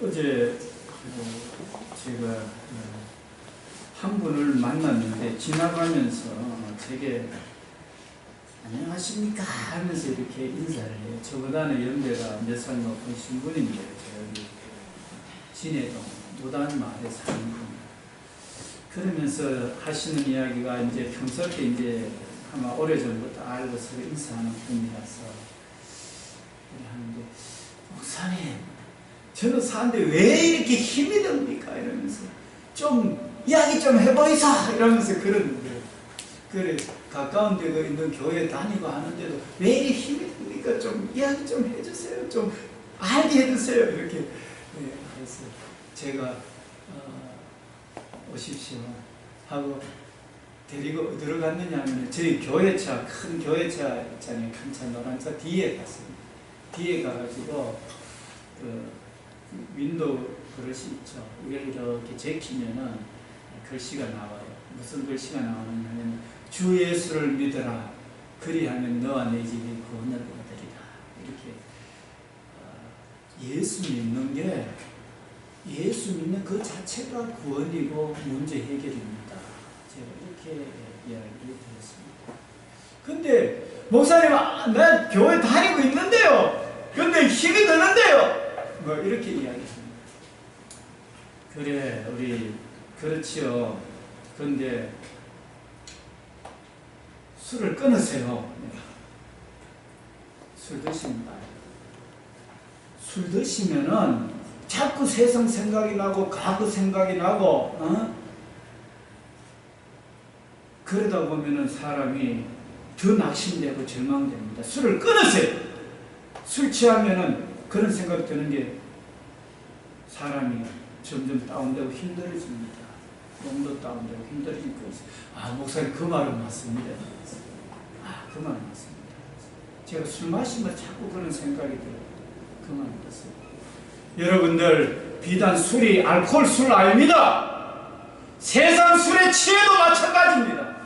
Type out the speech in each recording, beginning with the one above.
어제 제가 한 분을 만났는데 지나가면서 제게 안녕하십니까 하면서 이렇게 인사를 해요. 저보다는 연배가 몇 살 높으신 분인데 저기 진해동 무단 마을에 사는 분. 그러면서 하시는 이야기가 이제 평소에 이제 아마 오래전부터 알고 서로 인사하는 분이라서 하는데, 목사님 저는 사는데 왜 이렇게 힘이 듭니까? 이러면서 좀 이야기 좀 해보이사 이러면서 그러는데, 그래 가까운 데 있는 교회 다니고 하는데도 왜 이렇게 힘이 듭니까? 좀 이야기 좀 해주세요. 좀 알게 해주세요. 이렇게. 네, 그래서 제가 오십시오 하고 데리고 어디로 갔느냐 하면 저희 교회차, 큰 교회차 있잖아요. 큰 차, 노란 차 뒤에 갔습니다. 뒤에 가가지고 그 윈도우 그릇이 있죠. 이걸 이렇게 제키면은 글씨가 나와요. 무슨 글씨가 나오느냐면 주 예수를 믿어라. 그리하면 너와 내 집이 구원을 얻으리라. 이렇게 예수 믿는 게, 예수 믿는 그 자체가 구원이고 문제 해결입니다. 제가 이렇게 이야기를 드렸습니다. 근데 목사님, 난 교회 다니고 있는데요. 근데 힘이 드는데요. 뭐 이렇게 이야기합니다. 그래, 우리 그렇지요. 그런데 술을 끊으세요. 술 드십니다. 술 드시면은 자꾸 세상 생각이 나고 과거 생각이 나고 그러다 보면은 사람이 더 낙심되고 절망됩니다. 술을 끊으세요. 술 취하면은 그런 생각이 드는 게 사람이 점점 다운되고 힘들어집니다. 몸도 다운되고 힘들어지고 있어요. 목사님 그 말은 맞습니다. 그 말은 맞습니다. 제가 술 마시면 자꾸 그런 생각이 들어요. 그 말은 맞습니다. 여러분들, 비단 술이 알코올 술 아닙니다. 세상 술에 취해도 마찬가지입니다.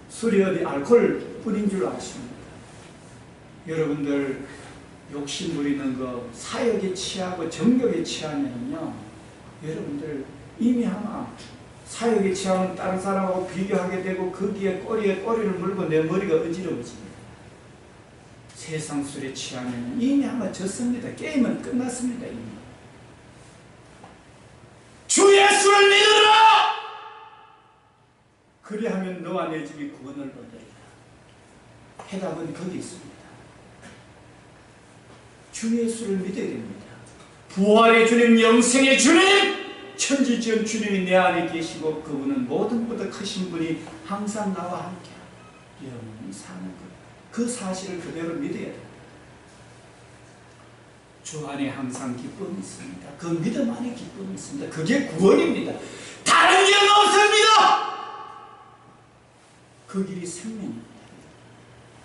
술이 어디 알코올 뿐인 줄 아십니까? 여러분들 욕심 부리는 거, 사욕에 취하고 정욕에 취하면요, 여러분들 이미 아마 사욕에 취하면 다른 사람하고 비교하게 되고 거기에 꼬리에 꼬리를 물고 내 머리가 어지러워집니다. 세상 술에 취하면 이미 아마 졌습니다. 게임은 끝났습니다. 이미. 주 예수를 믿으라! 그리하면 너와 내 집이 구원을 얻으리라. 해답은 거기 있습니다. 주 예수를 믿어야 됩니다. 부활의 주님, 영생의 주님, 천지지은 주님이 내 안에 계시고 그분은 모든 것보다 크신 분이 항상 나와 함께 여러분이 사는 것, 그 사실을 그대로 믿어야 됩니다. 주 안에 항상 기쁨이 있습니다. 그 믿음 안에 기쁨이 있습니다. 그게 구원입니다. 다른 길은 없습니다. 그 길이 생명입니다.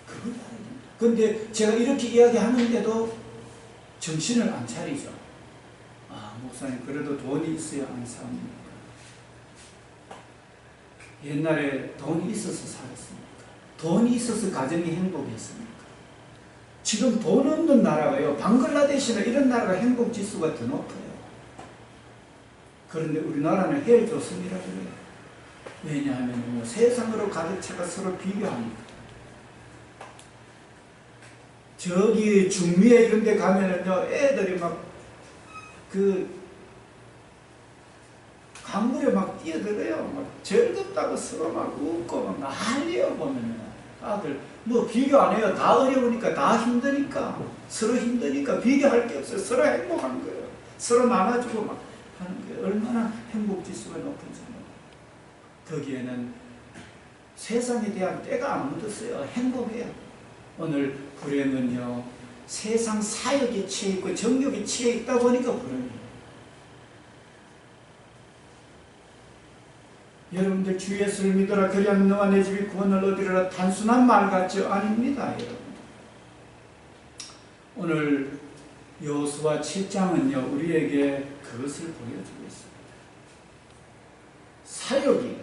그걸 알아야 됩니다. 그런데 제가 이렇게 이야기하는데도 정신을 안 차리죠. 목사님, 그래도 돈이 있어야 안 삽니까? 옛날에 돈이 있어서 살았습니까? 돈이 있어서 가정이 행복했습니까? 지금 돈 없는 나라가요, 방글라데시나 이런 나라가 행복지수가 더 높아요. 그런데 우리나라는 제일 좋습니다. 그래요. 왜냐하면 세상으로 가득 차가 서로 비교합니다. 저기 중미에 이런 데 가면은요, 애들이 막 강물에 막 뛰어들어요. 막 즐겁다고 서로 막 웃고 막 난리요. 보면은 아들 뭐 비교 안 해요. 다 어려우니까, 다 힘드니까, 서로 힘드니까 비교할 게 없어요. 서로 행복한 거예요. 서로 나눠주고 막 하는 거예요. 얼마나 행복지수가 높은지. 거기에는 세상에 대한 때가 안 묻었어요. 행복해요. 오늘 불행은요, 세상 사욕에 취해 있고 정욕에 취해 있다 보니까 불행해요. 여러분들, 주 예수를 믿어라. 그리하면 너와 내 집이 구원을 얻으리라. 단순한 말 같죠? 아닙니다. 여러분, 오늘 여호수아 7장은요 우리에게 그것을 보여주고 있습니다. 사욕이,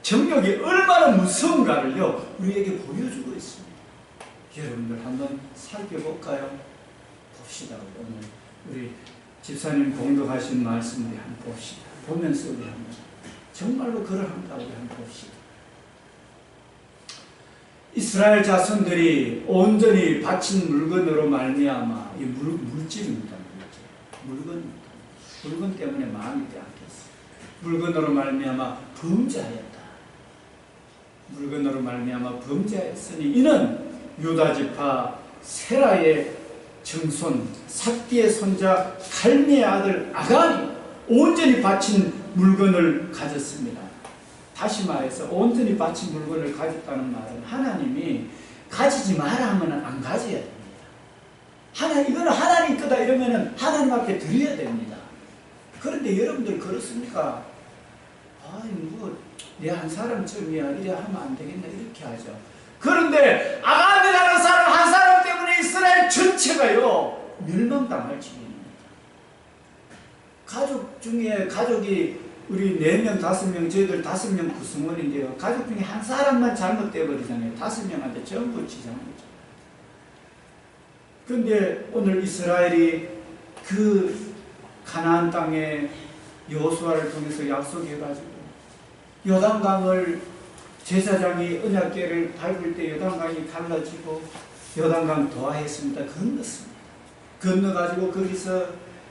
정욕이 얼마나 무서운가를요 우리에게 보여주고 있습니다. 여러분들 한번 살펴볼까요? 봅시다. 오늘 우리 집사님 공독하신 말씀 우리 한번 봅시다. 보면서 우리 한번 정말로 그러한가 우리 한번 봅시다. 이스라엘 자손들이 온전히 바친 물건으로 말미암아 이 물질입니다. 물건 때문에 마음이 빼앗겼어. 물건으로 말미암아 범죄하였다. 물건으로 말미암아 범죄하였으니 이는 유다 지파 세라의 정손 삭디의 손자 갈미의 아들 아간이 온전히 바친 물건을 가졌습니다. 다시 말해서 온전히 바친 물건을 가졌다는 말은 하나님이 가지지 마라 하면 안 가져야 됩니다. 이거는 하나님 거다 이러면 하나님 앞에 드려야 됩니다. 그런데 여러분들 그렇습니까? 내 한 사람쯤이야 이래 하면 안 되겠나 이렇게 하죠. 그런데 아간이라는 사람 한 사람 때문에 이스라엘 전체가요 멸망당할 지경입니다. 가족 중에 가족이 우리 4명, 5명, 저희들 5명 구성원인데요. 가족 중에 한 사람만 잘못되어 버리잖아요. 5명한테 전부 지장을 줘. 그런데 오늘 이스라엘이 그 가나안 땅에 여호수아를 통해서 약속해가지고 요단강을 제사장이 언약궤를 밟을 때 요단강이 갈라지고 요단강 도하했습니다. 건넜습니다. 건너가지고 거기서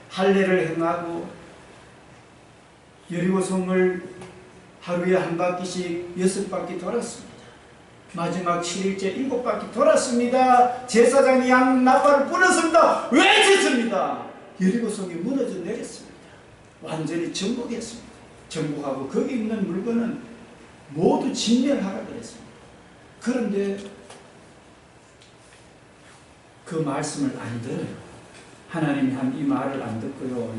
할례를 행하고 여리고성을 하루에 한 바퀴씩 6바퀴 돌았습니다. 마지막 7일째 7바퀴 돌았습니다. 제사장이 양 나팔을 불었습니다. 외쳤습니다. 여리고성이 무너져 내렸습니다. 완전히 정복했습니다. 정복하고 거기 있는 물건은 모두 진멸하라 그랬습니다. 그런데 그 말씀을 안 들어요. 하나님이 한 이 말을 안 듣고요.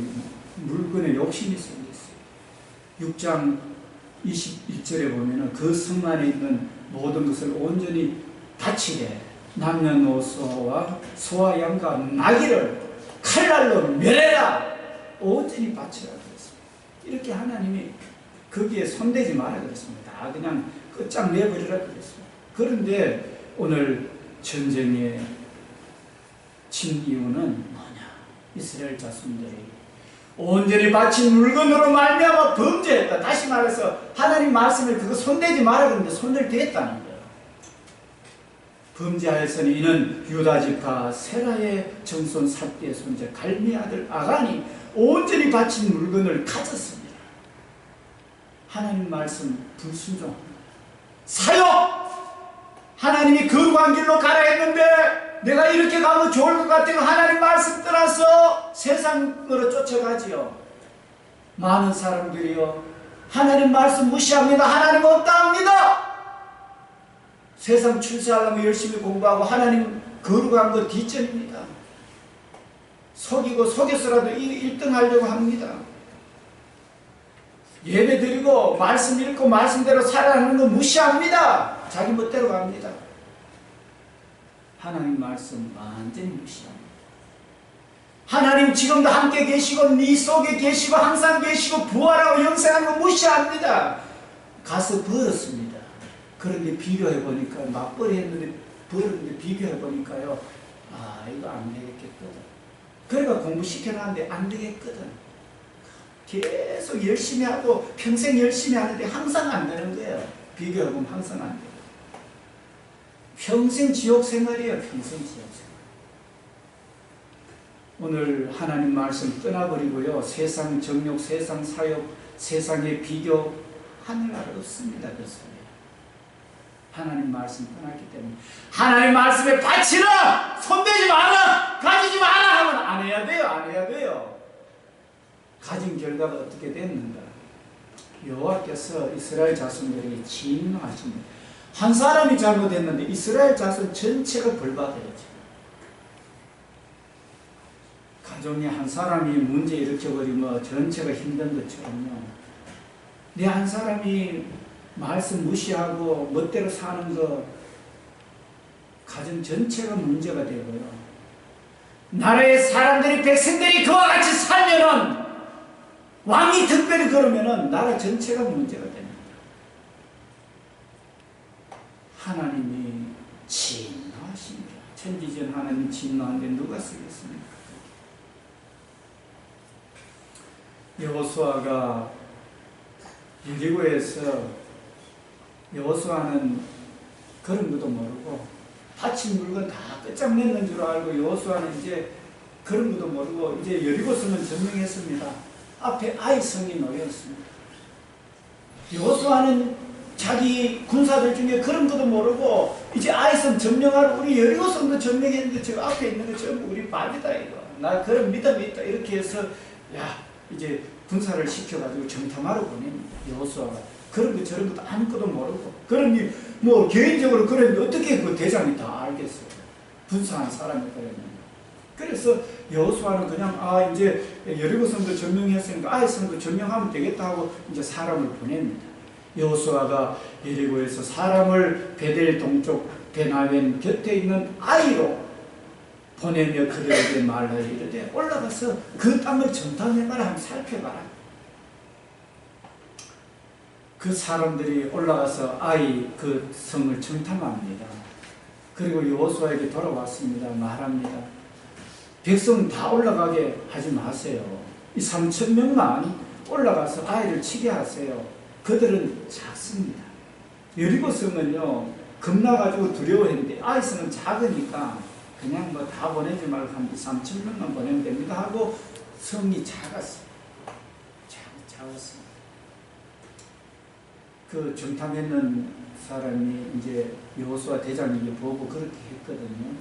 물건에 욕심이 생겼어요. 6장 21절에 보면은 그 성 안에 있는 모든 것을 온전히 바치되 남녀노소와 소와 양과 나귀를 칼날로 멸해라. 온전히 바치라 그랬습니다. 이렇게 하나님이 거기에 손대지 마라 그랬습니다. 그냥 끝장내버리라 그랬습니다. 그런데 오늘 전쟁의 진 이유는 뭐냐? 이스라엘 자손들이 온전히 바친 물건으로 말미암아 범죄했다. 다시 말해서 하나님 말씀을 그거 손대지 마라 그러는데 손댈 때 했다는 거예요. 범죄하였으니 이는 유다 지파 세라의 정손 삭디의 손자 갈미 아들 아간이 온전히 바친 물건을 가졌습니다. 하나님 말씀 불순종합니다. 사역! 하나님이 거룩한 길로 가라 했는데 내가 이렇게 가면 좋을 것 같아요. 하나님 말씀 떠나서 세상으로 쫓아가지요. 많은 사람들이요 하나님 말씀 무시합니다. 하나님 없다 합니다. 세상 출세하려면 열심히 공부하고 하나님 거룩한 거 뒷전입니다. 속이고 속여서라도 1등 하려고 합니다. 예배 드리고 말씀 읽고 말씀대로 살아가는 거 무시합니다. 자기 멋대로 갑니다. 하나님 말씀 완전히 무시합니다. 하나님 지금도 함께 계시고 네 속에 계시고 항상 계시고 부활하고 영생하는 거 무시합니다. 가서 벌었습니다. 그런데 비교해 보니까 맞벌이 했는데 벌었는데 비교해 보니까요 이거 안 되겠거든. 그러니까 공부시켜놨는데 안 되겠거든. 계속 열심히 하고 평생 열심히 하는데 항상 안 되는 거예요. 비교해보면 항상 안 돼요. 평생 지옥 생활이에요. 평생 지옥 생활. 오늘 하나님 말씀 떠나버리고요. 세상 정욕, 세상 사욕, 세상의 비교 하늘나라 없습니다. 그렇습니다. 하나님 말씀 떠났기 때문에 하나님 말씀에 바치라! 손대지 마라! 가지지 마라! 하면 안 해야 돼요. 안 해야 돼요. 가진 결과가 어떻게 됐는가? 여호와께서 이스라엘 자손들에게 진노하십니다. 한 사람이 잘못했는데 이스라엘 자손 전체가 벌받아야죠. 가정에 한 사람이 문제 일으켜버리면 전체가 힘든 것처럼요. 내 한 사람이 말씀 무시하고 멋대로 사는 거 가정 전체가 문제가 되고요. 나라의 사람들이 백성들이 그와 같이 살면은 왕이 특별히 그러면은 나라 전체가 문제가 됩니다. 하나님이 진노하십니다. 천지전 하나님 진노하는데 누가 쓰겠습니까? 여호수아가 여리고에서 여호수아는 그런 것도 모르고 다친 물건 다 끝장냈는 줄 알고 여호수아는 이제 그런 것도 모르고 이제 여리고 성은 점령했습니다. 앞에 아이 성이 놓였습니다. 여호수아는 자기 군사들 중에 그런 것도 모르고 이제 아이 성 점령하러 우리 여리고 성도 점령했는데 저 앞에 있는 거 전부 우리 밥이다 이거. 나 그런 믿음이 있다 이렇게 해서 야 이제 군사를 시켜가지고 정탐하러 보냅니다. 여호수아가 그런 거 저런 것도 아무것도 모르고 그러니 뭐 개인적으로 그랬는데 어떻게 그 대장이 다 알겠어요. 분사한 사람이 그랬는데. 그래서 여호수아는 그냥 이제 여리고 성도 점령했으니까 아이 성도 점령하면 되겠다 하고 이제 사람을 보냅니다. 여호수아가 여리고에서 사람을 베델 동쪽 베나웬 곁에 있는 아이로 보내며 그들에게 말하여 이르되 올라가서 그 땅을 정탐해봐라 한번 살펴봐라. 그 사람들이 올라가서 아이 그 성을 정탐합니다. 그리고 여호수아에게 돌아왔습니다. 말합니다. 백성 다 올라가게 하지 마세요. 이 3,000명만 올라가서 아이를 치게 하세요. 그들은 작습니다. 여리고 성은요 겁나가지고 두려워했는데 아이 성은 작으니까 그냥 뭐 다 보내지 말고 한 3,000명만 보내면 됩니다 하고 성이 작았어요. 작았습니다. 그 정탐했는 사람이 이제 여호수아 대장에게 보고 그렇게 했거든요.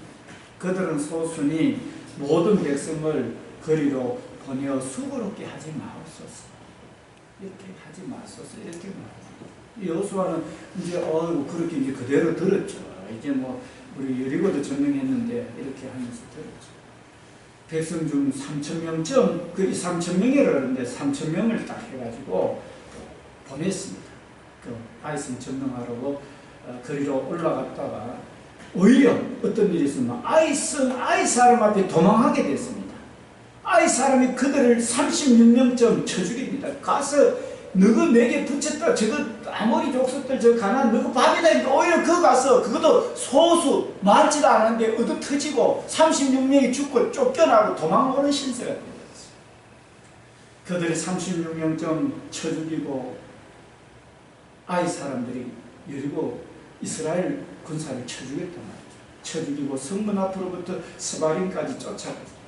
그들은 소순이 모든 백성을 거리로 보내어 수고롭게 하지 마옵소서. 이렇게 하지 마소서. 이렇게 말합니다. 여호수아는 이제 그렇게 이제 그대로 들었죠. 이제 뭐 우리 여리고도 점령했는데 이렇게 하면서 들었죠. 백성 중 3,000명쯤 그 3,000명이라고 하는데 3,000명을 딱 해가지고 보냈습니다. 그 아이성 점령하라고 거리로 올라갔다가 오히려 어떤 일이 있으면 아이 사람 앞에 도망하게 됐습니다. 아이 사람이 그들을 36명쯤 쳐 죽입니다. 가서 너가 내게 붙였다. 저거 아모리 족속들 저 가난 너가 밥이다. 오히려 그 가서 그것도 소수 많지도 않은데 얻어 터지고 36명이 죽고 쫓겨나고 도망오는 신세가 되었어요. 그들이 36명쯤 쳐 죽이고 아이 사람들이 여리고 이스라엘 군사를 쳐 죽였단 말이죠. 쳐 죽이고 성문 앞으로부터 스바림까지 쫓아가서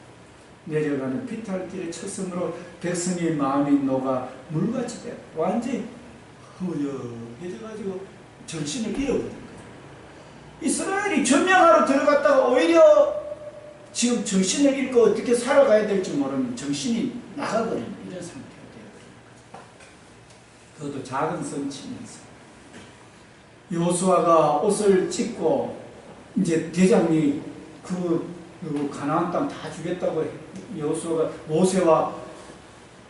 내려가는 비탈길에 쳤으므로 백성의 마음이 녹아 물같이 되어 완전히 허무해져가지고 정신을 잃어버린 거예요. 이스라엘이 점령하러 들어갔다가 오히려 지금 정신을 잃고 어떻게 살아가야 될지 모르는 정신이 나가버린 이런 상태가 되어버린 거예요. 그것도 작은 성치면서 여호수아가 옷을 찢고 이제 대장이 그 가나안 땅 다 주겠다고 여호수아가 모세와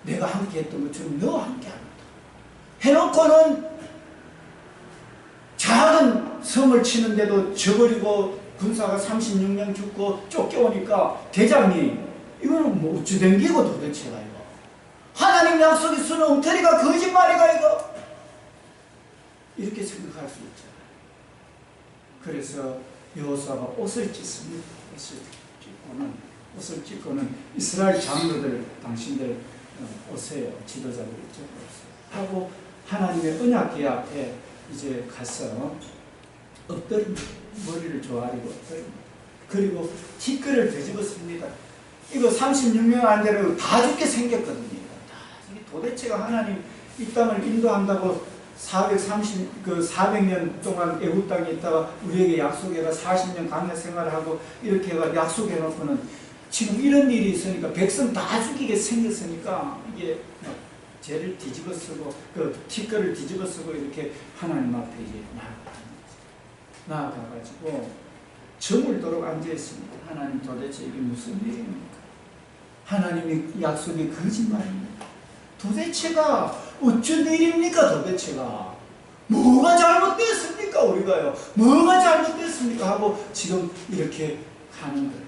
내가 함께 했던 것처럼 너와 함께 합니다. 해놓고는 작은 성을 치는데도 저버리고 군사가 36명 죽고 쫓겨오니까 대장이 이거는 뭐 어찌 된 기고 도대체가 이거 하나님 약속이 쓰는 엉터리가 거짓말이가 이거 이렇게 생각할 수 있잖아요. 그래서 여호수아가 옷을 찢습니다. 옷을 찢고는 이스라엘 장로들 당신들 오세요. 지도자들 이쪽으로 오세요. 하고 하나님의 언약궤 앞에 이제 가서 엎드립니다. 머리를 조아리고 엎드립니다. 그리고 티끌을 뒤집었습니다. 이거 36명 안 되는 다 죽게 생겼거든요. 도대체가 하나님 이 땅을 인도한다고 400년 동안 애국 땅에 있다가 우리에게 약속해가 40년 광야 생활하고 이렇게 해가 약속해놓고는 지금 이런 일이 있으니까 백성 다 죽이게 생겼으니까 이게 죄를 뒤집어쓰고 그 티끌을 뒤집어쓰고 이렇게 하나님 앞에 이제 나아가가지고 저물도록 앉아있습니다. 하나님 도대체 이게 무슨 일입니까? 하나님의 약속이 거짓말입니까? 도대체가 어쩐 일입니까? 도대체가 뭐가 잘못됐습니까? 우리가요 뭐가 잘못됐습니까? 하고 지금 이렇게 하는 거예요.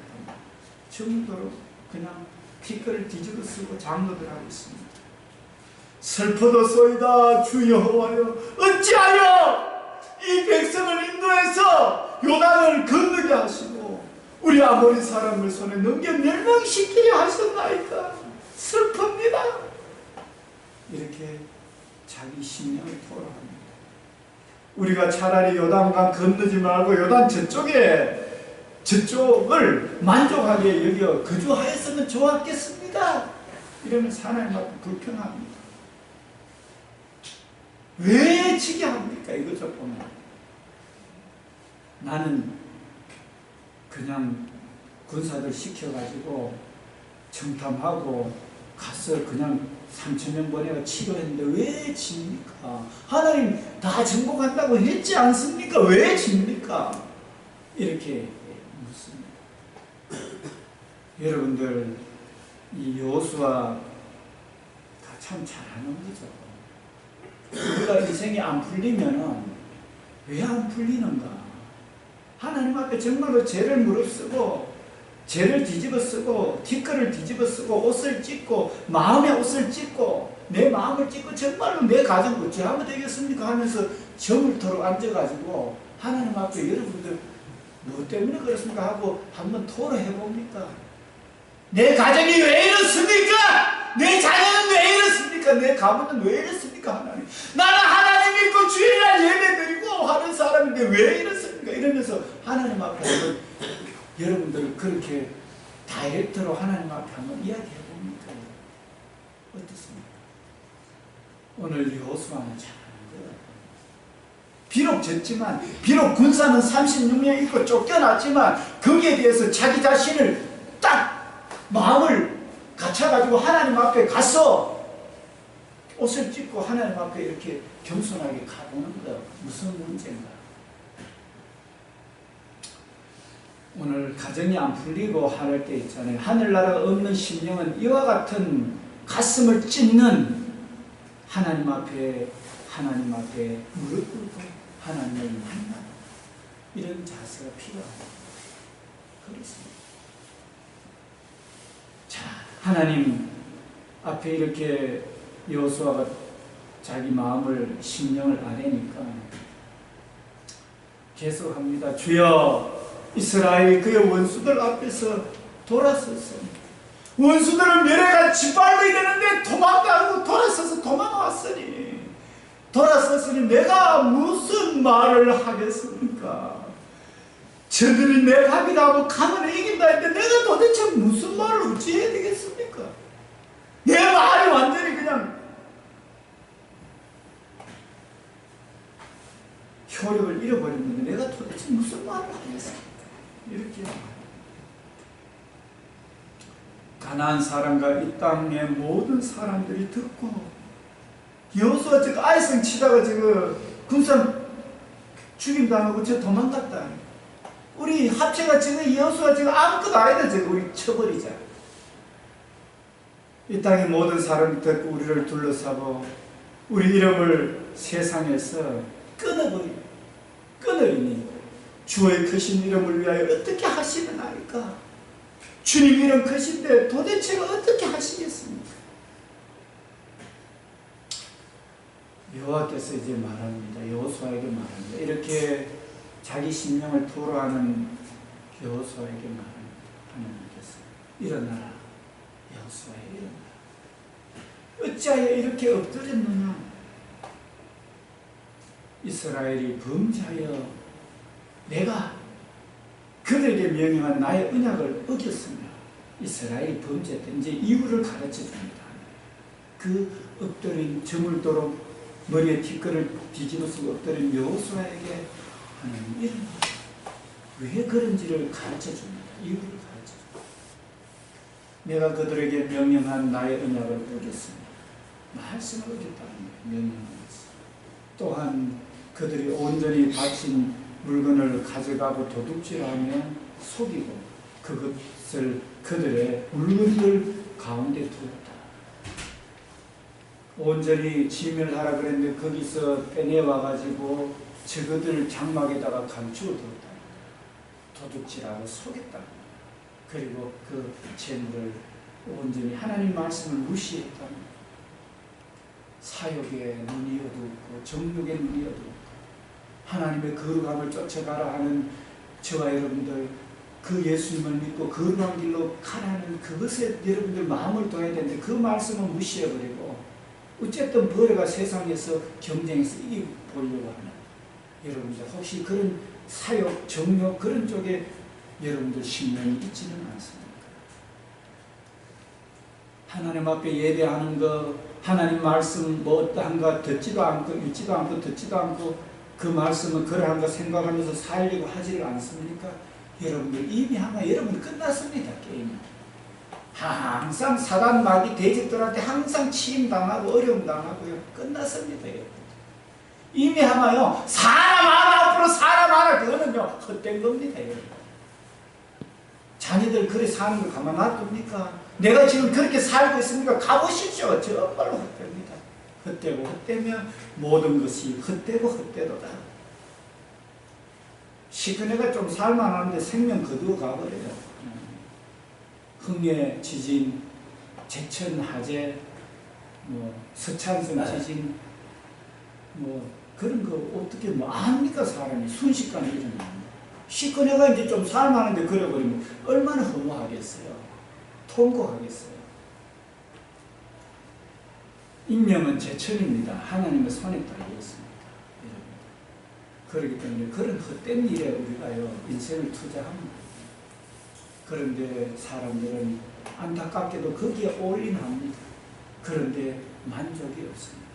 정도로 그냥 티끌을 뒤집어 쓰고 장로들 하고 있습니다. 슬퍼도소이다 주 여호와여 어찌하여 이 백성을 인도해서 요단을 건너게 하시고 우리 아모리 사람을 손에 넘겨 멸망시키려 하셨나이까. 슬픕니다. 자기 심령을 토로합니다. 우리가 차라리 요단강 건너지 말고 요단 저쪽을 만족하게 여겨 거주하였으면 좋았겠습니다. 이러면서 하나님 앞에 불평합니다. 왜 지게 합니까? 이거죠 보면. 나는 그냥 군사들 시켜가지고 정탐하고 가서 그냥 3,000명 보내가 치료했는데 왜 집니까? 하나님 다 정복한다고 했지 않습니까? 왜 집니까? 이렇게 묻습니다. 여러분들 이 여호수아가 참 잘하는 거죠. 우리가 인생이 안 풀리면은 왜 안 풀리는가? 하나님 앞에 정말로 죄를 무릅쓰고 죄를 뒤집어 쓰고 뒷걸을 뒤집어 쓰고 옷을 찢고 마음의 옷을 찢고 내 마음을 찢고 정말로 내 가정 어찌하면 되겠습니까? 하면서 저물토록 앉아가지고 하나님 앞에 여러분들 뭐 때문에 그렇습니까? 하고 한번 토로해 봅니까? 내 가정이 왜 이렇습니까? 내 자녀는 왜 이렇습니까? 내 가문은 왜 이렇습니까? 하나님, 나는 하나님 믿고 주일날 예배 드리고 하는 사람인데 왜 이렇습니까? 이러면서 하나님 앞에 한번 여러분들 그렇게 다이렉트로 하나님 앞에 한번 이야기해 봅니까? 어떻습니까? 오늘 여호수아는 잘하는 거예요. 비록 졌지만, 비록 군사는 36명 있고 쫓겨났지만 거기에 대해서 자기 자신을 딱 마음을 갖춰가지고 하나님 앞에 가서 옷을 찢고 하나님 앞에 이렇게 겸손하게 가보는 거예요. 무슨 문제인가? 오늘 가정이 안 풀리고 할 때 있잖아요. 하늘나라가 없는 심령은 이와 같은 가슴을 찢는 하나님 앞에 무릎 꿇고 하나님을 만나는 이런 자세가 필요합니다. 그렇습니다. 자, 하나님 앞에 이렇게 여호수아가 자기 마음을 심령을 아뢰니까 계속합니다. 주여, 이스라엘 그의 원수들 앞에서 돌아섰습니다. 원수들은 멸해가 짓밟아야 되는데 도망도 안 하고 돌아서서 돌아섰으니 내가 무슨 말을 하겠습니까? 저들이 내 밥이다 하고 가면 이긴다 했는데 내가 도대체 무슨 말을 어찌 해야 되겠습니까? 내 말이 완전히 그냥 효력을 잃어버렸는데 내가 도대체 무슨 말을 하겠습니까? 이렇게 가나안 사람과 이 땅의 모든 사람들이 듣고 여호수아 저 아이성 치다가 저거 군사 죽임당하고 저 도망갔다. 우리 합체가 저거 여호수아 저거 아무것도 아니다. 저거 우리 쳐버리자. 이 땅의 모든 사람이 듣고 우리를 둘러싸고 우리 이름을 세상에서 끊어버리니 주의 크신 이름을 위하여 어떻게 하시느냐니까. 주님 이름 크신데 도대체 어떻게 하시겠습니까? 여호와께서 이제 말합니다. 여호수아에게 말합니다. 이렇게 자기 심령을 토로하는 여호수아에게 말합니다. 하나님께서 일어나라. 여호수아에 일어나라. 어찌하여 이렇게 엎드렸느냐? 이스라엘이 범죄하여 내가 그들에게 명령한 나의 언약을 어겼으며 이스라엘이 범죄했던 이제 이유를 가르쳐 줍니다. 그 엎드린 저물도록 머리에 뒷걸을 뒤집어 쓰고 엎드린 여호수아에게 하나님 일어나 왜 그런지를 가르쳐 줍니다. 이유를 가르쳐 줍니다. 내가 그들에게 명령한 나의 언약을 어겼습니다. 말씀을 어겼다는 거예요. 명령한 것을. 또한 그들이 온전히 바친 물건을 가져가고 도둑질하며 속이고 그것을 그들의 물건들 가운데 두었다. 온전히 진멸하라 그랬는데 거기서 빼내와가지고 저것들 장막에다가 감추어 두었다. 도둑질하고 속였다. 그리고 그 재물을 온전히 하나님 말씀을 무시했다. 사욕에 눈이 어두웠고 정욕에 눈이 어두웠고 하나님의 거룩함을 쫓아가라 하는 저와 여러분들 그 예수님을 믿고 거룩한 길로 가라는 그것에 여러분들 마음을 둬야 되는데 그 말씀을 무시해버리고 어쨌든 벌어가 세상에서 경쟁에서 이겨보려고 하는 여러분들 혹시 그런 사역, 정욕 그런 쪽에 여러분들 신명이 있지는 않습니까? 하나님 앞에 예배하는 거, 하나님 말씀 뭐 어떠한가 듣지도 않고 읽지도 않고 듣지도 않고 그 말씀은 그러한가 생각하면서 살려고 하지를 않습니까? 여러분들 이미 아마 여러분 끝났습니다. 게임이. 항상 사단 마귀 대적들한테 항상 침당하고 어려움 당하고요. 끝났습니다. 여러분. 이미 아마요 사람 하나 앞으로 사람 하나 그거는요 헛된 겁니다. 여러분. 자녀들 그래 사는 걸 가만 놔둡니까? 내가 지금 그렇게 살고 있으니까 가보십시오. 정말로 헛됩니다. 헛되고 헛되면 모든 것이 헛되고 헛되도다. 시큰해가 좀 살만한데 생명 거두어 가버려요. 흥해 지진, 제천 화재, 뭐 서창성 지진, 뭐 그런 거 어떻게 뭐 압니까? 사람이 순식간에 일어납니다. 시큰해가 이제 좀 살만한데 그래버리면 얼마나 허무하겠어요. 통곡하겠어요. 인명은 제천입니다. 하나님의 손에 달려 있습니다. 그렇기 때문에 그런 헛된 일에 우리가요 인생을 투자합니다. 그런데 사람들은 안타깝게도 거기에 올인합니다. 그런데 만족이 없습니다.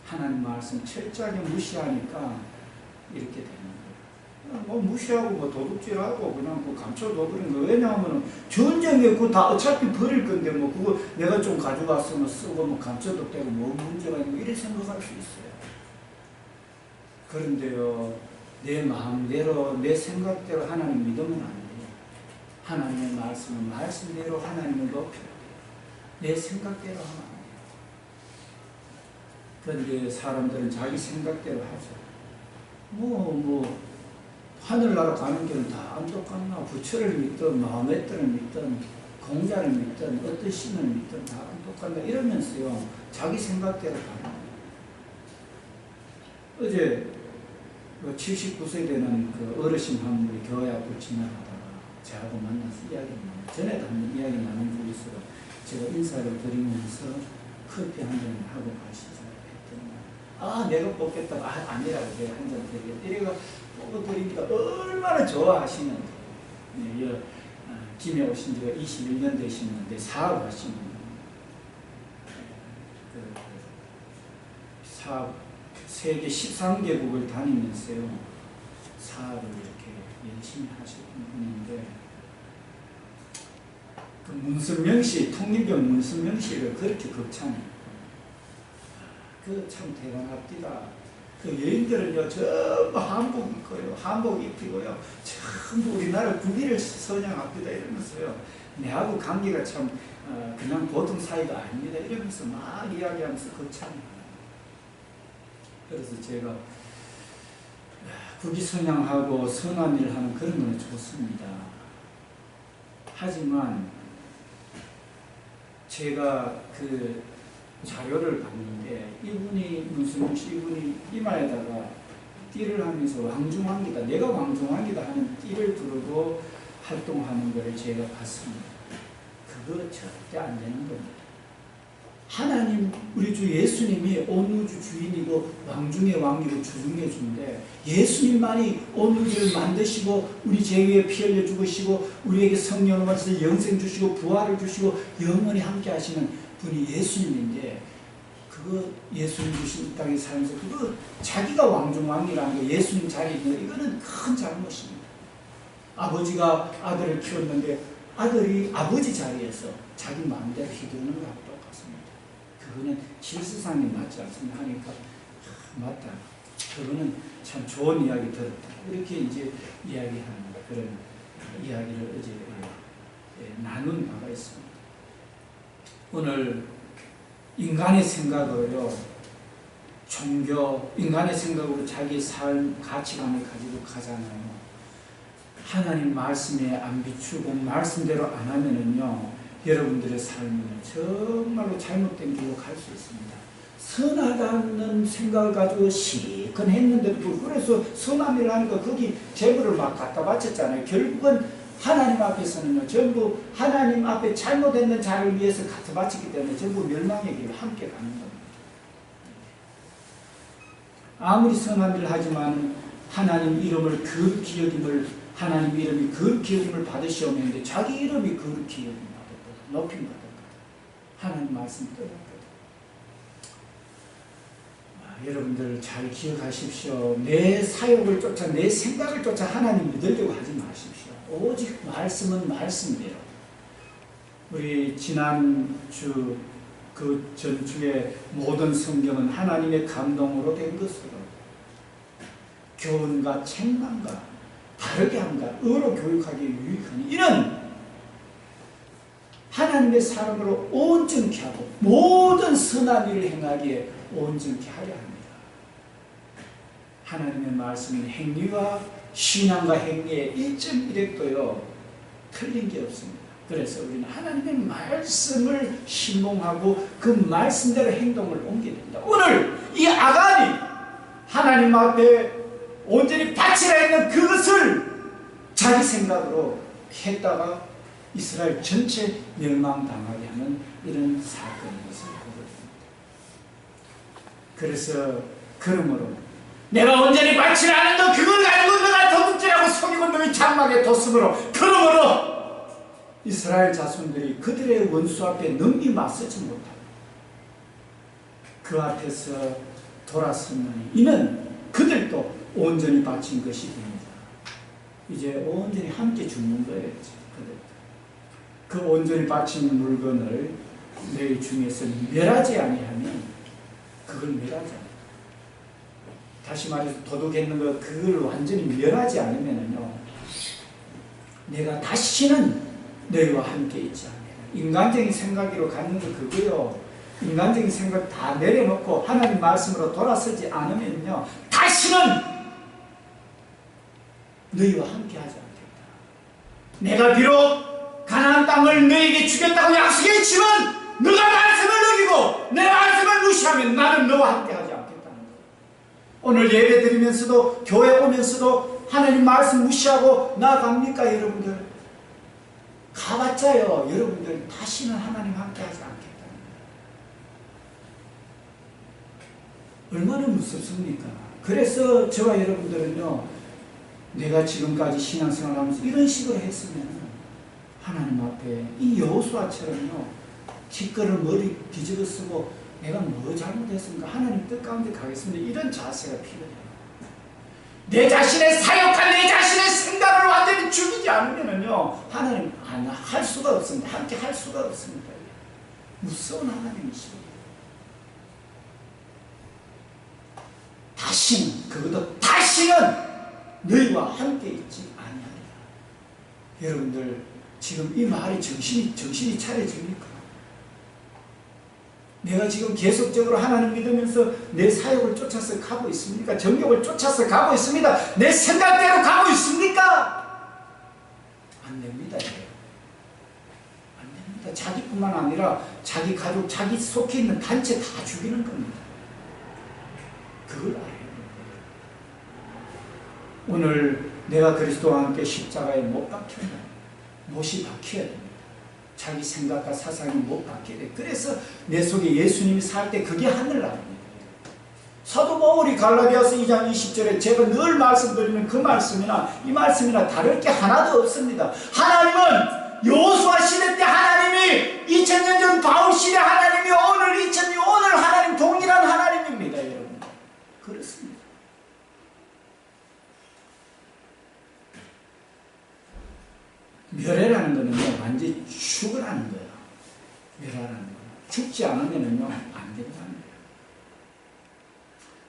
하나님 말씀 철저하게 무시하니까 이렇게 되는 거예요. 뭐 무시하고 뭐 도둑질하고 그냥 뭐 감춰둬버리는 거예요. 왜냐하면 전쟁에 그거 다 어차피 버릴 건데 뭐 그거 내가 좀 가져갔으면 쓰고 뭐 감춰도 되고 뭐 문제가 있고 이렇게 생각할 수 있어요. 그런데요 내 마음대로 내 생각대로 하나님 믿으면 안 돼요. 하나님의 말씀은 말씀대로 하나님을 높여야 돼요. 내 생각대로 하면 안 돼요. 그런데 사람들은 자기 생각대로 하죠. 뭐 하늘나라 가는 길은 다 안 똑같나. 부처를 믿든 마호메트를 믿든 공자를 믿든 어떤 신을 믿든 다 안 똑같나 이러면서요 자기 생각대로 가는 거예요. 어제 79세 되는 그 어르신 한 분이 교회 앞을 지나가다가 저하고 만나서 이야기를 나누고 전에도 한번 이야기 나눈 적이 있어요. 제가 인사를 드리면서 커피 한 잔 하고 가시죠 했더니 내가 뽑겠다고 아니라고 제가 한 잔 드리겠다 이래가 뽑아드리니까 얼마나 좋아하시는데 김해 오신 지가 21년 되시는데 사업하시는 사업 세계 13개국을 다니면서요 사업을 이렇게 열심히 하시는 분인데 그 문선명 씨, 통일교 문선명 씨를 그렇게 극찬해요. 그 참 대단합니다. 그 여인들은요 전부 한복 입고요, 한복 입히고요, 전부 우리나라 국기를 선양합니다 이러면서요 내하고 관계가 참 그냥 보통 사이가 아닙니다 이러면서 막 이야기하면서 극찬해요. 그래서 제가 국기 선양하고 선한 일을 하는 그런 건 좋습니다. 하지만 제가 그 자료를 봤는데 이분이 무슨 이분이 이마에다가 띠를 하면서 왕중왕기다 내가 왕중왕기다 하는 띠를 두르고 활동하는 것을 제가 봤습니다. 그거 절대 안 되는 겁니다. 하나님 우리 주 예수님이 온 우주 주인이고 왕중의 왕이고 주중의 주인데 예수님만이 온 우주를 만드시고 우리 죄에 피 흘려 죽으시고 우리에게 성령을 받으셔서 영생 주시고 부활을 주시고 영원히 함께 하시는 분이 예수님인데 그거 예수님 주신 이 땅에 살면서 그거 자기가 왕중왕이라는 거 예수님 자리에 이거는 큰 잘못입니다. 아버지가 아들을 키웠는데 아들이 아버지 자리에서 자기 마음대로 휘두르는 거하고 똑같습니다. 그거는 실수상이 맞지 않습니다 하니까 맞다. 그거는 참 좋은 이야기 들었다. 이렇게 이제 이야기하는 그런 이야기를 어제 나눈 바가 있습니다. 오늘 인간의 생각으로요, 종교, 인간의 생각으로 자기 삶, 가치관을 가지고 가잖아요. 하나님 말씀에 안 비추고 말씀대로 안 하면은요, 여러분들의 삶은 정말로 잘못된 길로 갈 수 있습니다. 선하다는 생각을 가지고 시큰했는데도 그래서 선함이라는 거 거기 재물을 막 갖다 바쳤잖아요. 결국은 하나님 앞에서는요, 전부 하나님 앞에 잘못했는 자를 위해서 갖다 바쳤기 때문에 전부 멸망의 길을 함께 가는 겁니다. 아무리 선한 일을 하지만 하나님 이름을 거룩히 여김을, 하나님 이름이 거룩히 여김을 받으시오면데 자기 이름이 거룩히 여김을 받았거든, 높임 받았거든. 하나님 말씀 떠났거든. 여러분들 잘 기억하십시오. 내 사욕을 쫓아, 내 생각을 쫓아 하나님 믿으려고 하지 마십시오. 오직 말씀은 말씀대로. 우리 지난주 그 전주에 모든 성경은 하나님의 감동으로 된 것으로 교훈과 책망과 바르게 함과 의로 교육하기에 유익하니 이는 하나님의 사람으로 온전케 하고 모든 선한 일을 행하기에 온전케 하려 합니다. 하나님의 말씀은 행위와 신앙과 행위의 1.1획도요 틀린 게 없습니다. 그래서 우리는 하나님의 말씀을 신봉하고 그 말씀대로 행동을 옮겨야 됩니다. 오늘 이 아간이 하나님 앞에 온전히 바치라 했는 그것을 자기 생각으로 했다가 이스라엘 전체 멸망당하게 하는 이런 사건인 것을 보여줍니다. 그래서 그러므로 내가 온전히 바치라 하는 너 그걸 가지고 너가 도둑질하고 속이고 너희 장막에 뒀으므로 그러므로 이스라엘 자손들이 그들의 원수 앞에 능히 맞서지 못하고 그 앞에서 돌아섰느니 이는 그들도 온전히 바친 것이 됩니다. 이제 온전히 함께 죽는 거예요. 그 온전히 바친 물건을 너희 중에서 멸하지 아니하면 그걸 멸하지 않아요. 다시 말해서 도둑했는 거 그걸 완전히 멸하지 않으면요 내가 다시는 너희와 함께 있지 않아요. 인간적인 생각으로 가는 거 그거요. 인간적인 생각 다 내려놓고 하나님 말씀으로 돌아서지 않으면요 다시는 너희와 함께 하지 않겠다. 내가 비록 가나안 땅을 너희에게 주겠다고 약속했지만 너가 말씀을 어기고 내 말씀을 무시하면 나는 너와 함께 하지 않겠다는 거예요. 오늘 예배 드리면서도 교회 오면서도 하나님 말씀 무시하고 나갑니까 여러분들? 가봤자요 여러분들 다시는 하나님 함께 하지 않겠다는 거예요. 얼마나 무섭습니까? 그래서 저와 여러분들은요 내가 지금까지 신앙생활 하면서 이런 식으로 했으면 하나님 앞에 이 여호수아처럼요 티끌을 머리 뒤집어 쓰고 내가 뭐 잘못했습니까? 하나님 뜻 가운데 가겠습니다. 이런 자세가 필요해요. 내 자신의 사역과 내 자신의 생각을 완전히 죽이지 않으면요 하나님 안 할 수가 없습니다. 함께 할 수가 없습니다. 무서운 하나님이시죠. 다시는 그것도 다시는 너희와 함께 있지 아니하리라. 여러분들 지금 이 말이 정신이 차려집니까? 내가 지금 계속적으로 하나님 믿으면서 내 사역을 쫓아서 가고 있습니까? 정욕을 쫓아서 가고 있습니다. 내 생각대로 가고 있습니까? 안 됩니다. 안 됩니다. 자기뿐만 아니라 자기 가족, 자기 속해 있는 단체 다 죽이는 겁니다. 그걸 알아야 돼요. 오늘 내가 그리스도와 함께 십자가에 못 박혀야 돼요. 못이 박혀야 됩니다. 자기 생각과 사상이 못 박혀야 돼. 그래서 내 속에 예수님이 살 때 그게 하늘나라입니다. 사도 바울이 갈라디아서 2장 20절에 제가 늘 말씀드리는 그 말씀이나 이 말씀이나 다를 게 하나도 없습니다. 하나님은 여호수아 시대 때 하나님이 2000년 전 바울 시대 하나님이 오늘 2000년 오늘 하나님 동일한 하나님입니다. 여러분 그렇습니다. 멸해라는 거는요 완전히 죽으라는 거예요. 멸하라는 거예요. 죽지 않으면은요 안 된다는 거예요.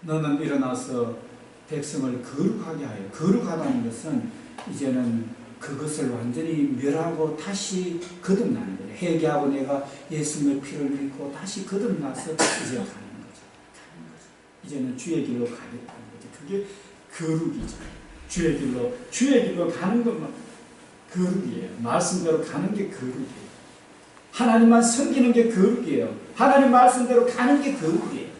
너는 일어나서 백성을 거룩하게 하여. 거룩하다는 것은 이제는 그것을 완전히 멸하고 다시 거듭나는 거예요. 회개하고 내가 예수님의 피를 믿고 다시 거듭나서 이제 가는 거죠. 이제는 주의 길로 가겠다는 거죠. 그게 거룩이죠. 주의 길로 가는 것만 거룩이에요. 말씀대로 가는 게 거룩이에요. 하나님만 섬기는 게 거룩이에요. 하나님 말씀대로 가는 게 거룩이에요.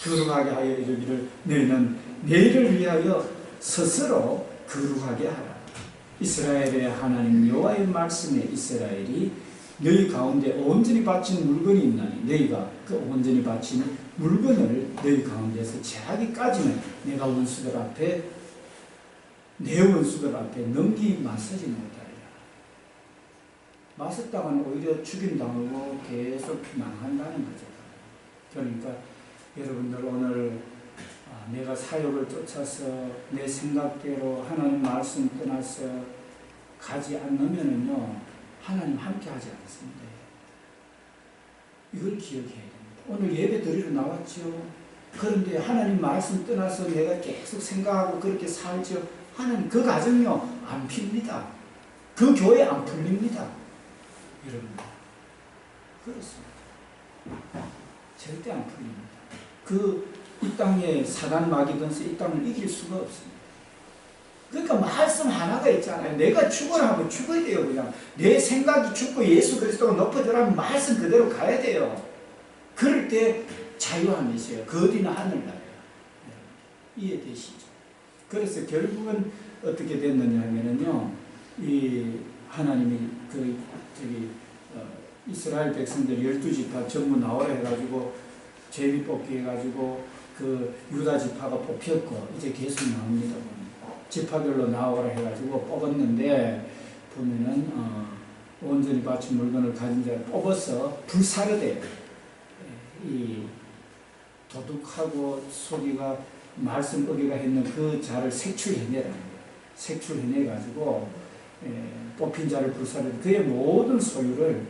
거룩하게 하여 이르기를 너희는 내일을 위하여 스스로 거룩하게 하라. 이스라엘의 하나님 여호와의 말씀에 이스라엘이 너희 가운데 온전히 바친 물건이 있나니 너희가 그 온전히 바친 물건을 너희 가운데서 제하기까지는 내가 원수들 앞에 내 원수들 앞에 넘기 맞서지 못하리라. 맞섰다가는 오히려 죽임당하고 계속 망한다는 거죠. 그러니까 여러분들 오늘 내가 사역을 쫓아서 내 생각대로 하나님 말씀 떠나서 가지 않으면은요 하나님 함께 하지 않습니다. 이걸 기억해야 됩니다. 오늘 예배 드리러 나왔죠. 그런데 하나님 말씀 떠나서 내가 계속 생각하고 그렇게 살죠. 하나님 그 가정요 안 핍니다. 그 교회 안 풀립니다. 여러분 그렇습니다. 절대 안 풀립니다. 이 땅에 사단 마귀든지 이 땅을 이길 수가 없습니다. 그러니까 말씀 하나가 있잖아요. 내가 죽으라면 죽어야 돼요. 그냥 내 생각이 죽고 예수 그리스도가 높아지라면 말씀 그대로 가야 돼요. 그럴 때 자유함이 있어요. 그 어디나 하늘나라예요. 이해되시죠? 그래서 결국은 어떻게 됐느냐 하면은요, 이 하나님이 이스라엘 백성들 12지파 전부 나오라 해가지고 제비 뽑기 해가지고 그 유다 지파가 뽑혔고 이제 계속 나옵니다. 지파별로 나오라 해가지고 뽑았는데 보면은 온전히 바친 물건을 가진 자를 뽑아서 불사르되 이 도둑하고 소리가 말씀 어기가 했는 그 자를 색출해내라는 거예요. 색출해내가지고 뽑힌 자를 불사르되 그의 모든 소유를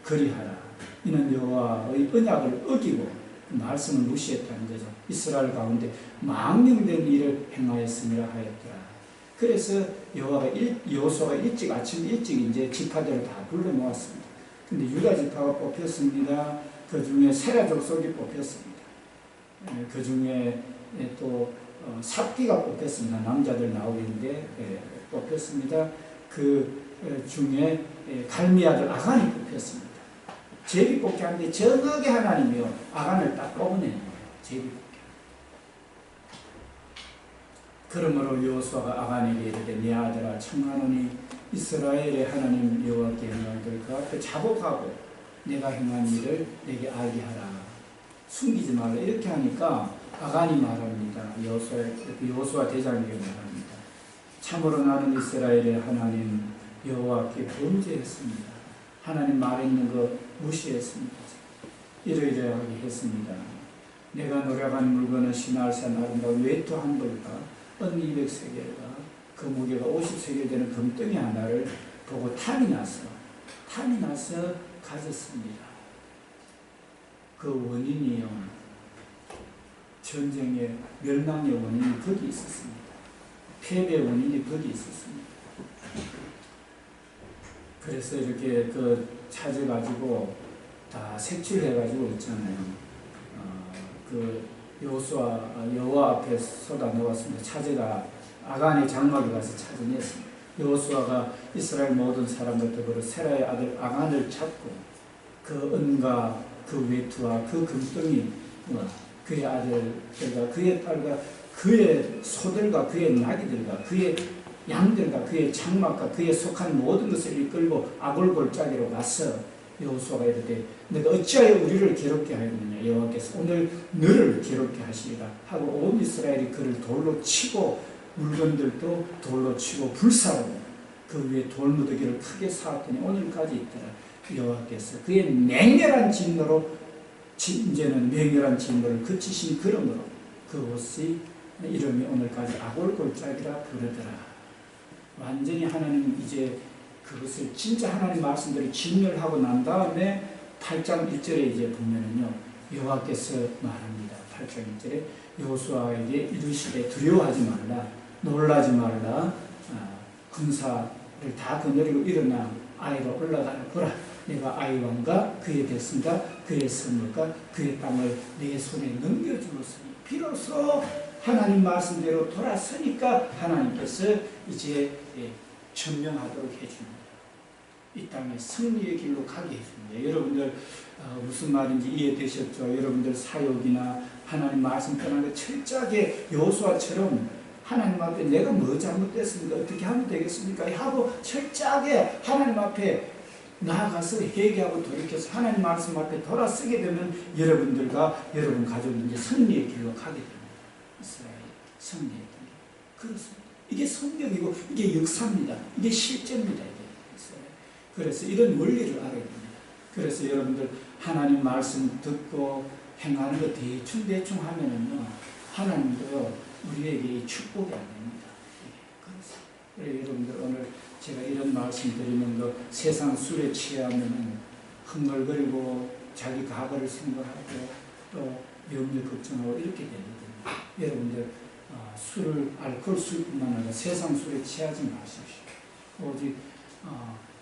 거리하라. 이는 여호와의 언약을 어기고 말씀을 무시했다는 거죠. 이스라엘 가운데 망령된 일을 행하였음이라 하였더라. 그래서 여호수아가 아침 일찍 이제 지파들을 다 불러 모았습니다. 근데 유다 지파가 뽑혔습니다. 그 중에 세라 족속이 뽑혔습니다. 그 중에 또 삽디가 뽑혔습니다. 남자들 나오는데 뽑혔습니다. 그 중에 갈미 아들 아간이 뽑혔습니다. 제비 뽑기 하는데 정확하게 하나님이요 아간을 딱 뽑아내는 거예요. 제비 뽑기. 그러므로 여호수아가 아간에게 이르되 네 아들아 청하노니 이스라엘의 하나님 여호와께 행하들 그 앞에 자복하고 내가 행한 일을 내게 알게 하라. 숨기지 말라. 이렇게 하니까 아간이 말합니다. 여호수아 대장에게 말합니다. 참으로 나는 이스라엘의 하나님 여호와께 범죄했습니다. 하나님 말했는 거 무시했습니다. 이러이러하게 했습니다. 내가 노력한 물건은 시날산 아름다운 외투 한 벌과 은 200세겔과 그 무게가 50세겔 되는 금덩이 하나를 보고 탐이 나서 가졌습니다. 그 원인이요 전쟁의 멸망의 원인이 거기 있었습니다. 패배 원인이 거기 있었습니다. 그래서 이렇게 찾아가지고 다 색출해가지고 있잖아요. 여호와 앞에 쏟아 넣었습니다. 찾아가 아간의 장막에 가서 찾아냈습니다. 여호수아가 이스라엘 모든 사람들 더불어 세라의 아들 아간을 찾고 그 은과 그 외투와 그 금덩이와 그의 아들들과 그의 딸과 그의 소들과 그의 나귀들과 그의 양들과 그의 장막과 그의 속한 모든 것을 이끌고 아골골짜기로 가서 여호수아가 이르되 내가 어찌하여 우리를 괴롭게 하였느냐. 여호와께서 오늘 너를 괴롭게 하시리라 하고 온 이스라엘이 그를 돌로 치고 물건들도 돌로 치고 불사르고 그 위에 돌무더기를 크게 쌓았더니 오늘까지 있더라. 여호와께서 그의 맹렬한 진노로 이제는 맹렬한 진노를 그치신 그러므로 그곳의 이름이 오늘까지 아골골짜기라 부르더라. 완전히 하나님 이제 그것을 진짜 하나님 말씀대로 진멸하고 난 다음에 8장 1절에 이제 보면은요 여호와께서 말합니다. 8장 1절에 여호수아에게 이르시되 두려워하지 말라 놀라지 말라 군사를 다 거느리고 일어나 아이로 올라가라 보라 내가 아이 왕과 그의 백성과 그의 성읍과 그의 땅을 내 손에 넘겨주었으니 비로소 하나님 말씀대로 돌아서니까 하나님께서 이제 천명하도록 해줍니다. 이 땅에 승리의 길로 가게 해줍니다. 여러분들 무슨 말인지 이해되셨죠? 여러분들 사역이나 하나님 말씀 떠나는 철저하게 여호수아처럼 하나님 앞에 내가 뭐 잘못됐습니까? 어떻게 하면 되겠습니까? 하고 철저하게 하나님 앞에 나아가서 회개하고 돌이켜서 하나님 말씀 앞에 돌아서게 되면 여러분들과 여러분 가족이 이제 승리의 길로 가게 됩니다. 이스라엘 승리의 길. 그렇습니다. 이게 성경이고 이게 역사입니다. 이게 실제입니다. 이게. 그래서 이런 원리를 알아야 됩니다. 그래서 여러분들 하나님 말씀 듣고 행하는 거 대충 하면은요, 하나님도요 우리에게 축복이 안 됩니다. 그래서 여러분들 오늘 제가 이런 말씀 드리는 거, 세상 술에 취하면은 흥얼거리고 자기 과거를 생각하고 또 염려 걱정하고 이렇게 되거든요. 여러분들 알코올 술뿐만 아니라 세상 술에 취하지 마십시오. 오직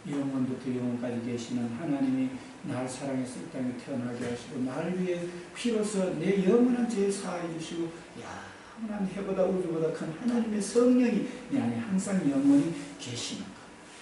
영원부터 영원까지 계시는 하나님이 날 사랑해서 이 땅에 태어나게 하시고 날 위해 피로써 내 영원한 죄 사하여 주시고 영원한 해보다 우주보다 큰 하나님의 성령이 내 안에 항상 영원히 계시는 것.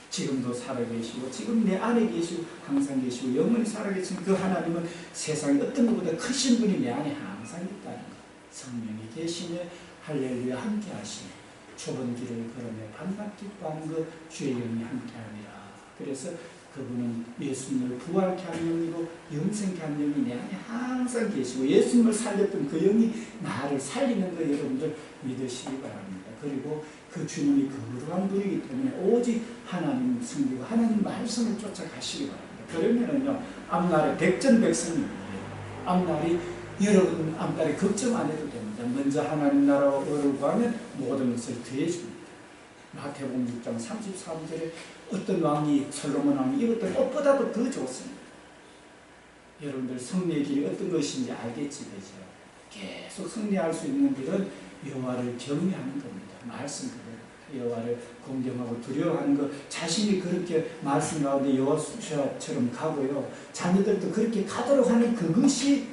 지금도 살아계시고 지금 내 안에 계시고 항상 계시고 영원히 살아계신 그 하나님은 세상에 어떤 것보다 크신 분이 내 안에 항상 있다는 것. 성령이 계시며 할렐루야 함께 하시며 좁은 길을 걸으며 밤낮 기뻐하는 것 주의 영이 함께하니라. 그래서 그분은 예수님을 부활케 한 영이고 영생케 한 영이 내 안에 항상 계시고 예수님을 살렸던 그 영이 나를 살리는 거 여러분들 믿으시기 바랍니다. 그리고 그 주님이 거룩한 분이기 때문에 오직 하나님 섬기고 하나님 말씀을 쫓아가시기 바랍니다. 그러면은요 앞날에 백전백승입니다. 앞날이 여러분 앞날에 걱정 안 해도 됩니다. 먼저 하나님 나라와 의를 구하면 모든 것을 더해줍니다. 마태복음 6장 33절에 어떤 왕이 솔로몬 왕이 입었던 옷보다도 더 좋습니다. 여러분들 승리의 길이 어떤 것인지 알겠지 그죠? 계속 승리할 수 있는 길은 여호와를 경외하는 겁니다. 말씀 그대로 여호와를 공경하고 두려워하는 것, 자신이 그렇게 말씀 가운데 여호와처럼 가고요, 자녀들도 그렇게 가도록 하는 그것이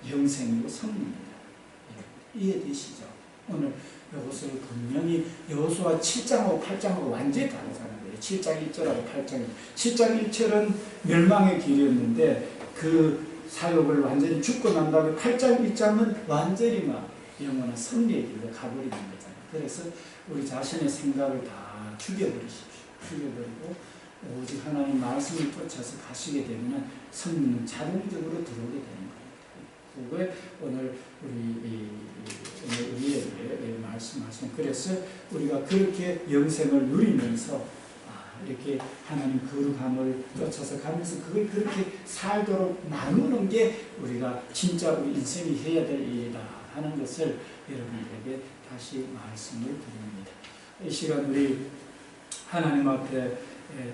영생이고 승리입니다. 이해되시죠? 오늘 이것을 분명히 여호수아 7장하고 8장하고 완전히 다르잖아요. 7장 1절하고 8장 1절. 7장 1절은 멸망의 길이었는데 그 사역을 완전히 죽고 난 다음에 8장 1장은 완전히 막 영원한 승리의 길로 가버리는 거잖아요. 그래서 우리 자신의 생각을 다 죽여버리십시오. 죽여버리고 오직 하나님 말씀을 쫓아서 가시게 되면 승리는 자동적으로 들어오게 되는 거예요. 그게 오늘 우리에게 말씀하신. 그래서 우리가 그렇게 영생을 누리면서 이렇게 하나님 거룩함을 쫓아서 가면서 그걸 그렇게 살도록 나누는 게 우리가 진짜 우리 인생이 해야 될 일이다 하는 것을 여러분들에게 다시 말씀을 드립니다. 이 시간 우리 하나님 앞에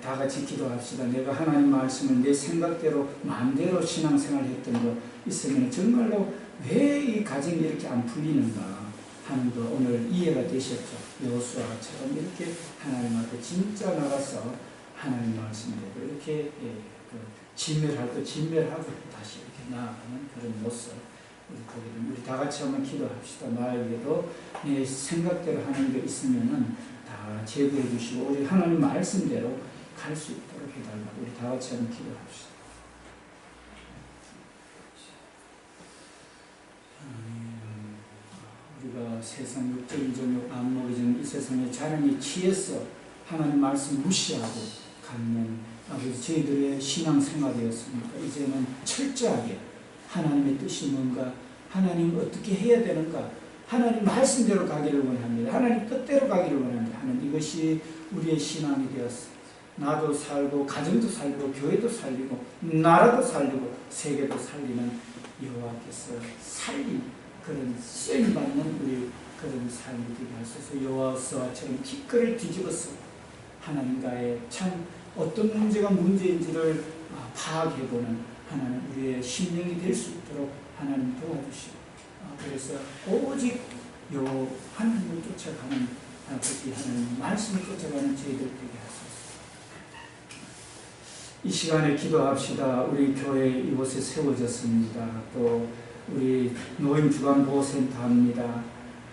다 같이 기도합시다. 내가 하나님 말씀을 내 생각대로 마음대로 신앙생활 했던 거 있으면 정말로 왜 이 가정이 이렇게 안 풀리는가 하는 거 오늘 이해가 되셨죠? 여호수아처럼 이렇게 하나님 앞에 진짜 나가서 하나님 말씀대로 이렇게 진멸할 때 진멸하고 다시 이렇게 나아가는 그런 모습 우리 보게 됩니다. 우리 다 같이 한번 기도합시다. 나에게도 내 생각대로 하는 게 있으면은 다 제거해 주시고 우리 하나님 말씀대로 갈 수 있도록 해달라고 우리 다 같이 한번 기도합시다. 우리가 세상 육적 이정욕 안목이 이 세상의 자랑에 취해서 하나님 말씀 무시하고 가면 아버지 저희들의 신앙생활이었습니까? 이제는 철저하게 하나님의 뜻이 뭔가, 하나님 어떻게 해야 되는가, 하나님 말씀대로 가기를 원합니다. 하나님 뜻대로 가기를 원합니다 하는 이것이 우리의 신앙이 되었습니다. 나도 살고 가정도 살고 교회도 살리고 나라도 살리고 세계도 살리는 여호와께서 살린 그런 쓰임받는 우리 그런 삶이 되게 하소서. 여호수아처럼 기꺼이 뒤집어서 하나님과의 참 어떤 문제가 문제인지를 파악해보는 하나님 우리의 심령이 될 수 있도록 하나님 도와주시고 그래서 오직 하나님을 쫓아가는 아버지 하나님 말씀을 쫓아가는 저희들 되게 하소서. 이 시간에 기도합시다. 우리 교회 이곳에 세워졌습니다. 또 우리 노인주간보호센터입니다.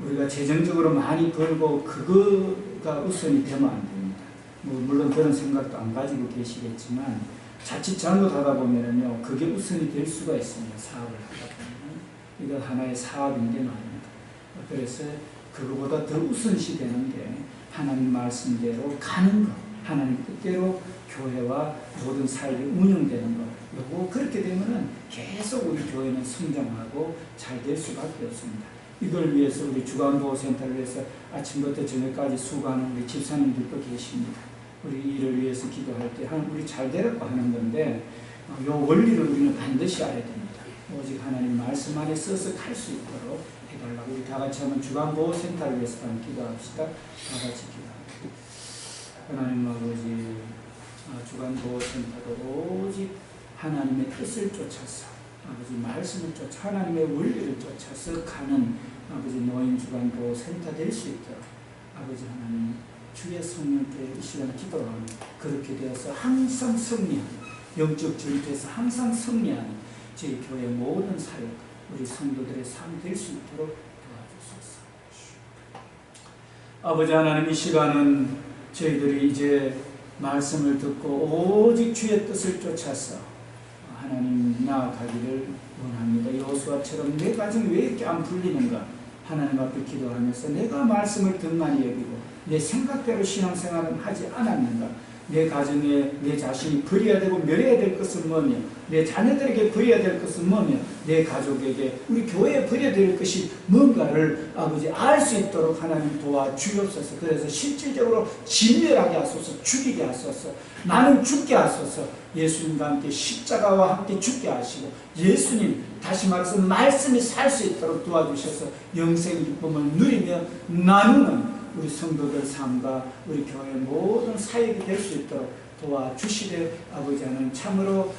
우리가 재정적으로 많이 벌고 그거가 우선이 되면 안 됩니다. 물론 그런 생각도 안 가지고 계시겠지만 자칫 잘못하다 보면은요 그게 우선이 될 수가 있습니다. 사업을 하다 보면 이거 하나의 사업인데 말입니다. 그래서 그거보다 더 우선시 되는 게 하나님 말씀대로 가는 것, 하나님 뜻대로 교회와 모든 사역이 운영되는 것. 요거 그렇게 되면은 계속 우리 교회는 성장하고 잘 될 수밖에 없습니다. 이걸 위해서 우리 주간보호센터를 위해서 아침부터 저녁까지 수고하는 우리 집사님들도 계십니다. 우리 이를 위해서 기도할 때 우리 잘 되라고 하는 건데 요 원리를 우리는 반드시 알아야 됩니다. 오직 하나님 말씀 안에 써서 갈 수 있도록 해달라고 우리 다 같이 한번 주간보호센터를 위해서 한번 기도합시다. 다 같이 기도합니다. 하나님 아버지, 주간보호센터도 오직 하나님의 뜻을 쫓아서 아버지 말씀을 쫓아 하나님의 원리를 쫓아서 가는 아버지 노인주간보호센터 될 수 있도록 아버지 하나님 주의 성령께 이 시간 기도하는 그렇게 되어서 항상 승리하는 영적 전투에서 항상 승리하는 저희 교회 모든 사역 우리 성도들의 삶 될 수 있도록 도와주소서. 아버지 하나님 이 시간은 저희들이 이제 말씀을 듣고 오직 주의 뜻을 쫓아서 하나님 나아가기를 원합니다. 여호수아처럼 내 가정이 왜 이렇게 안 풀리는가 하나님 앞에 기도하면서 내가 말씀을 등만히 여기고 내 생각대로 신앙생활은 하지 않았는가, 내 가정에 내 자신이 버려야 되고 멸해야 될 것은 뭐며, 내 자녀들에게 버려야 될 것은 뭐며, 내 가족에게 우리 교회에 버려야 될 것이 뭔가를 아버지 알 수 있도록 하나님 도와주옵소서. 그래서 실질적으로 진멸하게 하소서, 죽이게 하소서, 나는 죽게 하소서. 예수님과 함께 십자가와 함께 죽게 하시고 예수님 다시 말해서 말씀이 살 수 있도록 도와주셔서 영생 기쁨을 누리며 나누는 우리 성도들 삶과 우리 교회 모든 사역이 될 수 있도록 도와주시되 아버지 하나님 참으로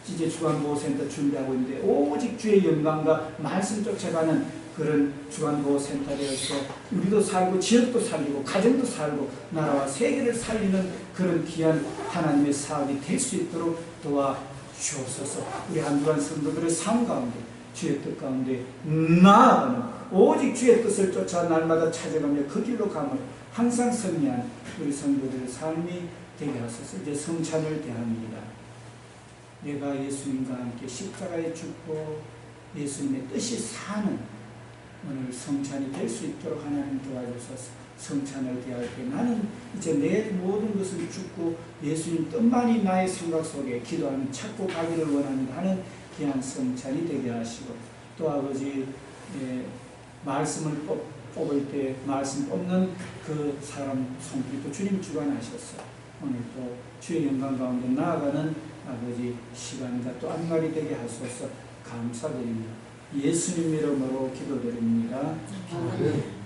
이제 주간보호센터 준비하고 있는데 오직 주의 영광과 말씀 쫓아가는 그런 주간보호센터 되어서 우리도 살고 지역도 살리고 가정도 살고 나라와 세계를 살리는 그런 귀한 하나님의 사업이 될 수 있도록 도와주옵소서. 우리 한 주간 성도들의 삶 가운데 주의 뜻 가운데 나아가는 오직 주의 뜻을 쫓아 날마다 찾아가며 그 길로 감을 항상 승리한 우리 성도들의 삶이 되게 하소서. 이제 성찬을 대합니다. 내가 예수님과 함께 십자가에 죽고 예수님의 뜻이 사는 오늘 성찬이 될 수 있도록 하나님 도와주셔서 성찬을 대할 때 나는 이제 내 모든 것을 죽고 예수님 뜻만이 나의 생각 속에 기도하며 찾고 가기를 원합니다 하는 귀한 성찬이 되게 하시고 또 아버지 말씀을 뽑을 때 말씀 뽑는 그 사람 손길도 주님 주관하셨어. 오늘 또 주의 영광 가운데 나아가는 아버지 시간과 또 안말이 되게 하소서. 감사드립니다. 예수님 이름으로 기도드립니다.